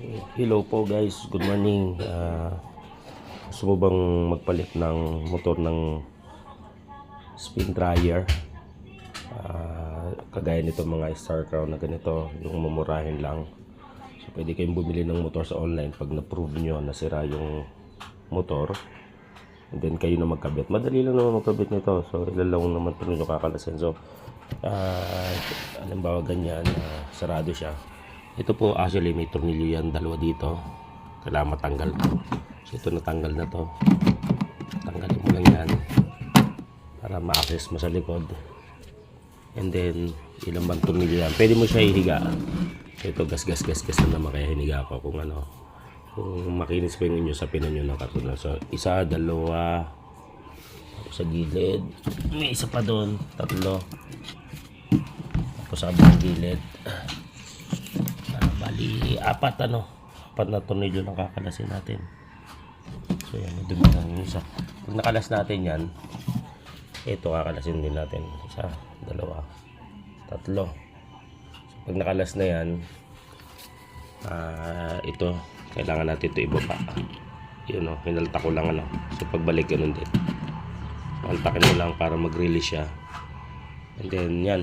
Hello po guys, good morning. Gusto mo bang magpalit ng motor ng spin dryer? Kagaya nito mga Star Crown na ganito, yung mumurahin lang. So pwede kayong bumili ng motor sa online pag na-prove nyo na sira yung motor. And then kayo na magkabit. Madali lang naman magkabit nito. So ilan lang naman ito nyo kakalasin. So halimbawa ganyan, sarado siya. Ito po actually may tornilyo yan, dalawa dito. Kailangan matanggal ko. So ito natanggal na to. Tanggalin mo lang yan para ma-access mo sa likod. And then ilang bang tornilyo yan. Pwede mo siya ihiga. So ito gas na naman kaya hiniga ko kung ano. Kung makinis pa yung inyo sa pinan nyo ng karton. So isa, dalawa. Tapos sa gilid. May isa pa doon. Tatlo. Tapos sa kabilang gilid. Bali, apat na tornilyo lang kakalasin natin. So yan, dumi lang yung isa. Pag nakalas natin yan, ito kakalasin din natin. Isa, dalawa, tatlo. So pag nakalas na yan, ito, kailangan natin ito ibaba. Yun o, hinalta ko lang So pagbalik ganun din. Haltakin mo lang para mag-release siya. And then yan,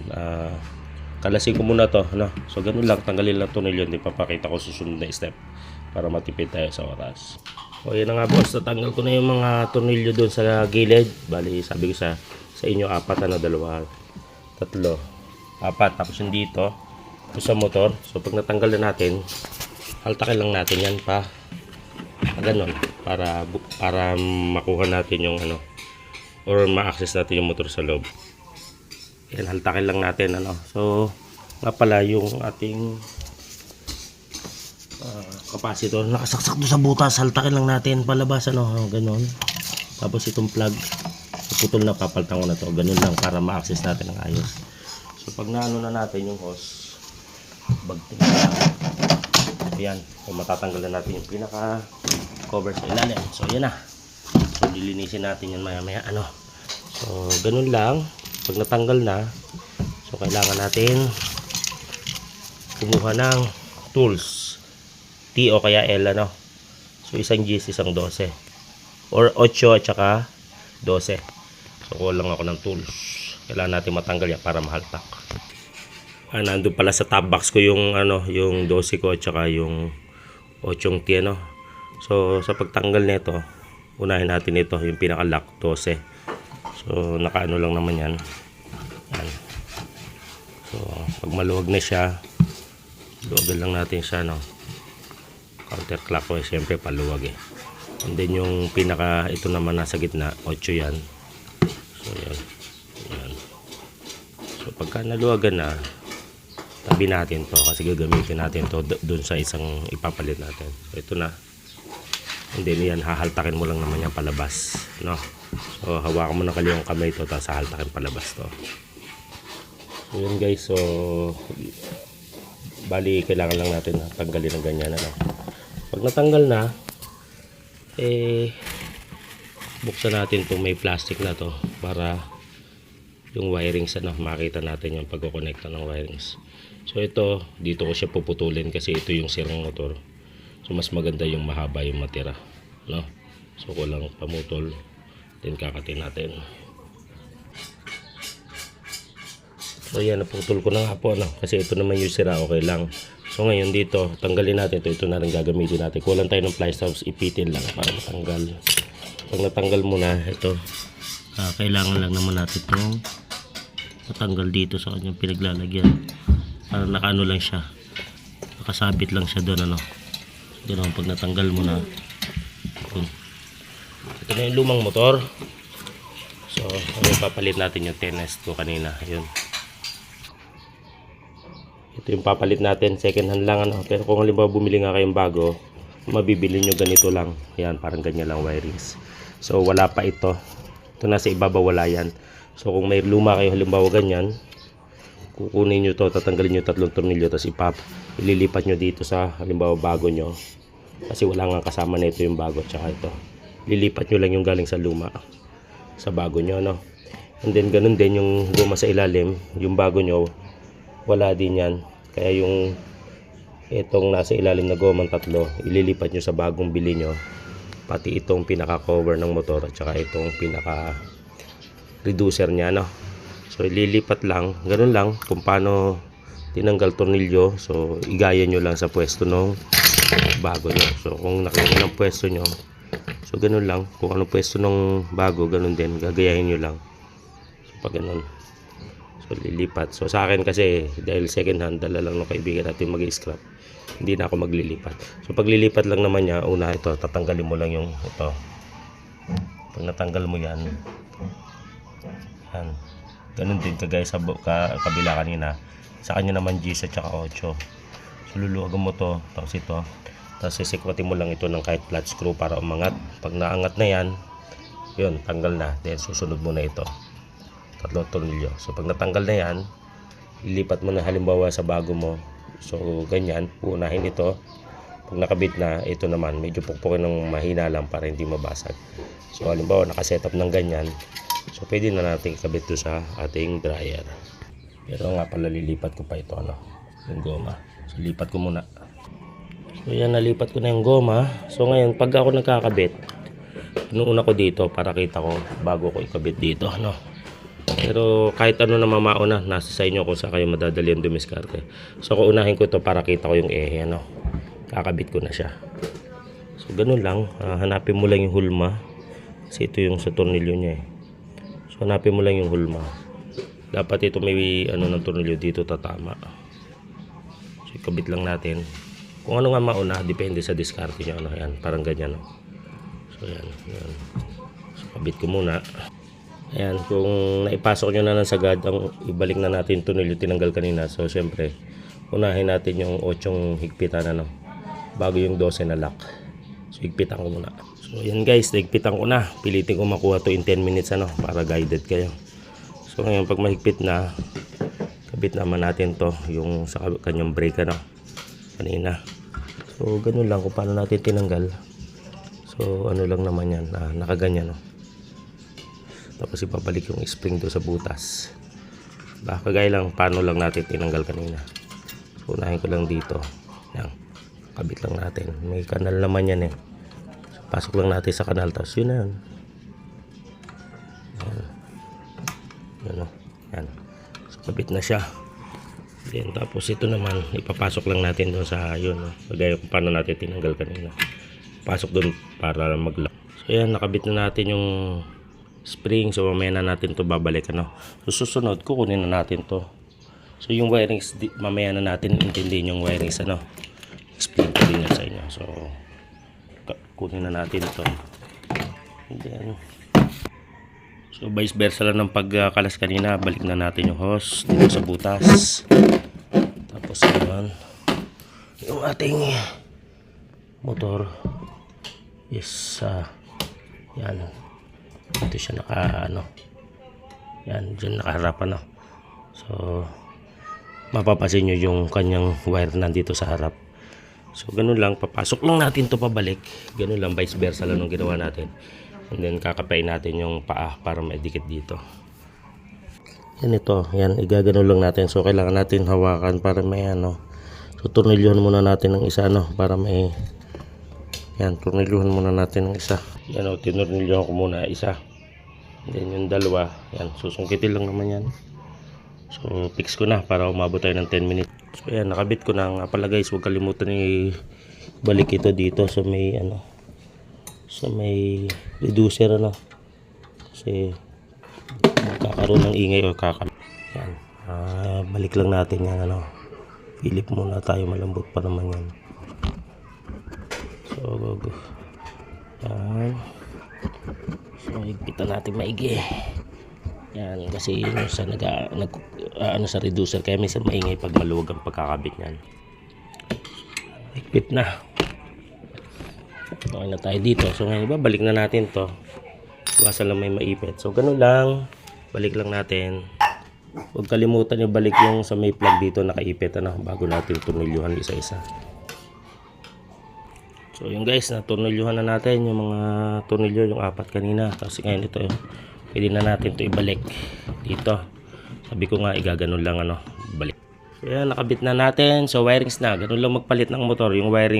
kalasin ko muna to, So ganun lang, tanggalin lang tornilyo, hindi papakita ko susunod na step para matipid tayo sa oras. O yan na nga boss, natanggal ko na yung mga tornilyo doon sa gilid. Bali, sabi ko sa inyo, apat dalawa, tatlo, apat. Tapos yung dito, ito sa motor. So pag natanggal na natin, haltakin lang natin yan pa ganun, para makuha natin yung or ma-access natin yung motor sa loob. Yan, haltakin lang natin So nga pala yung ating capacitor nakasaksak doon sa butas, haltakin lang natin palabas ganun. Tapos itong plug putol na, papaltan ko na to, ganun lang para ma-access natin ng ayos. So pag naano na natin yung hose, bagting lang yan, so matatanggal na natin yung pinaka cover sa ilalim. So yan na, so dilinisin natin yan maya maya so ganun lang. Pag natanggal na, so kailangan natin kumuha ng tools T o kaya L So isang G's, isang 12 or 8 at saka 12. So kulang ako ng tools. Kailangan natin matanggal yan para mahaltak. Nandun pala sa top box ko yung yung 12 ko at saka yung 8 T So sa pagtanggal nito, unahin natin ito, yung pinaka lock 12. So nakaano lang naman yan. So pag maluwag na siya, luwagan lang natin siya counterclockwise, siyempre paluwag and then yung pinaka ito naman nasa gitna, 8 yan. So yan. So pagka naluwagan na, tabi natin to kasi gagamitin natin to dun sa isang ipapalit natin. So ito na, and then yan, hahaltakin mo lang naman yan palabas So hawakan mo ng kaliwang kamay to, tapos hahaltakin palabas to. So yun guys, so bali kailangan lang natin tanggalin ng ganyan Pag natanggal na, buksan natin itong may plastic na to para yung wirings makita natin yung pagkukonekta ng wirings. So ito, dito ko siya puputulin kasi ito yung sirang motor. So mas maganda yung mahaba yung matira So kulang pamutol, then kakatin natin. So yan, naputol ko na nga po kasi ito naman yung sira, okay lang. So ngayon dito, tanggalin natin ito na rin gagamitin natin. Kulang tayo ng pliers, tapos ipitin lang para matanggal. Pag natanggal mo na ito, kailangan lang naman natin itong matanggal dito sa kanyang pinaglalagyan para nakaano lang siya, nakasabit lang siya doon Ganun, pag natanggal mo na, ito na yung lumang motor. So papalit natin yung TNS ko kanina. Yun, ito yung papalit natin, second hand lang pero kung halimbawa bumili nga kayong bago, mabibili nyo ganito lang. Yan, parang ganyan lang wirings. So wala pa ito nasa ibabaw, wala yan. So kung may luma kayo halimbawa ganyan, kukunin nyo to, tatanggalin nyo 3 tornilyo, tapos ililipat nyo dito sa halimbawa bago nyo, kasi wala nga kasama na ito yung bago tsaka ito. Lilipat nyo lang yung galing sa luma sa bago nyo and then ganun din yung guma sa ilalim, yung bago nyo wala din yan, kaya yung itong nasa ilalim na gomang tatlo, ililipat nyo sa bagong bili nyo. Pati itong pinaka cover ng motor at saka itong pinaka reducer nya, no? So ililipat lang, ganun lang kung paano tinanggal tornilyo. So igaya nyo lang sa pwesto ng bago nyo. So kung nakita ng pwesto nyo, so ganun lang, kung anong pwesto ng bago, ganun din, gagayahin nyo lang. So pag ganun, so lilipat. So sa akin kasi dahil second hand, dala lang ng kaibigan natin mag-scrap, hindi na ako maglilipat. So paglilipat lang naman niya, una ito, tatanggalin mo lang yung ito. Pag natanggal mo yan, ganun din kagaya sa kabila kanina. Sa kanya naman G at saka 8. So luluwagan mo to, tapos ito, tapos sisikwatin mo lang ito ng kahit flat screw para umangat. Pag naangat na yan, yun, tanggal na. Then susunod mo na ito, 3 tornilyo. So pag natanggal na yan, ilipat mo na halimbawa sa bago mo. So ganyan, uunahin ito. Pag nakabit na, ito naman medyo pukpukin ng mahina lang para hindi mabasag. So halimbawa nakasetup ng ganyan, so pwede na natin ikabit to sa ating dryer. Pero nga pala, lilipat ko pa ito, yung goma. So lipat ko muna. So yan, nalipat ko na yung goma. So ngayon, pag ako nagkakabit, inuuna ko dito para kita ko bago ko ikabit dito, Pero kahit ano na mamauna, nasa sa inyo kung saan kayo madadali ang dumiskarte. So kung unahin ko ito para kita ko yung ehe, kakabit ko na siya. So ganun lang, hanapin mo lang yung hulma. Kasi ito yung sa tornilyo niya, So hanapin mo lang yung hulma. Dapat ito may ng tornilyo dito tatama. So ikabit lang natin. Kung ano nga mauna, depende sa diskarte nyo, yan, parang ganyan, So yan. So kabit ko muna. Ayan, kung naipasok nyo na ng sagad, ibalik na natin tornilyo tinanggal kanina. So syempre, unahin natin yung 8 higpitan, bago yung 12 na lock. So higpitan ko muna. So yan guys, higpitan ko na. Pilitin ko makuha to in 10 minutes, para guided kayo. So ngayon, pag mahigpit na, kabit naman natin to yung sa kanyang brake, kanina. So ganun lang kung paano natin tinanggal. So ano lang naman yan, nakaganyan, Tapos ipabalik yung spring do sa butas. Baka gaya lang paano lang natin tinanggal kanina. So unahin ko lang dito. Yan. Kabit lang natin. May kanal naman yan, So, pasok lang natin sa kanal. Tapos yun na yun. Yan. So kabit na siya. Then, tapos ito naman, ipapasok lang natin doon sa yun. Gaya kung paano natin tinanggal kanina. Pasok doon para mag-lock. So yan, nakabit na natin yung spring. So mamaya na natin to babalik, So susunod, kukunin na natin to. So yung wirings, mamaya na natin intindihin yung wirings, explain ko din yan sa inyo. So kunin na natin to. And then, so vice versa lang ng pagkalas kanina, balik na natin yung hose dito sa butas. Tapos naman yung ating motor is yan, ito siya yan, dyan nakaharapan, So mapapasin nyo yung kanyang wire nandito sa harap. So ganun lang, papasok lang natin to pabalik. Ganun lang, vice versa lang nung ginawa natin. And then kakapain natin yung paa para maidikit dito. Yan ito, yan, igagano lang natin. So kailangan natin hawakan para may So tornilyohan muna natin ng isa, para may, yan, tornilyohan muna natin ng isa. Yan, tinornilyohan ko muna isa. And then yung dalawa, yan, susungkitin lang naman yan. So fix ko na para umabot tayo ng 10 minutes. So yan, nakabit ko na. Nga pala guys, huwag kalimutan balik ito dito sa may sa may reducer, kasi magkakaroon ng ingay o yan, balik lang natin yan, Philip muna tayo, malambot pa naman yan. So yan, so higpitan natin maigi yan, kasi yun sa sa reducer, kaya minsan maingay pag maluwag ang pagkakabit yan. Higpit na. Okay na tayo dito. So ngayon, babalik na natin to. Iwasan lang may maipit. So ganun lang, balik lang natin. Huwag kalimutan yung balik yung sa may plug dito nakaipit, bago natin tornilyuhan isa-isa. So yung guys, natornilyuhan na natin yung mga tornilyo, yung 4 kanina. Tapos ngayon ito, pwede na natin to ibalik dito. Sabi ko nga, igaganon lang, balik. So yan, nakabit na natin. So wirings na. Ganun lang magpalit ng motor. Yung wiring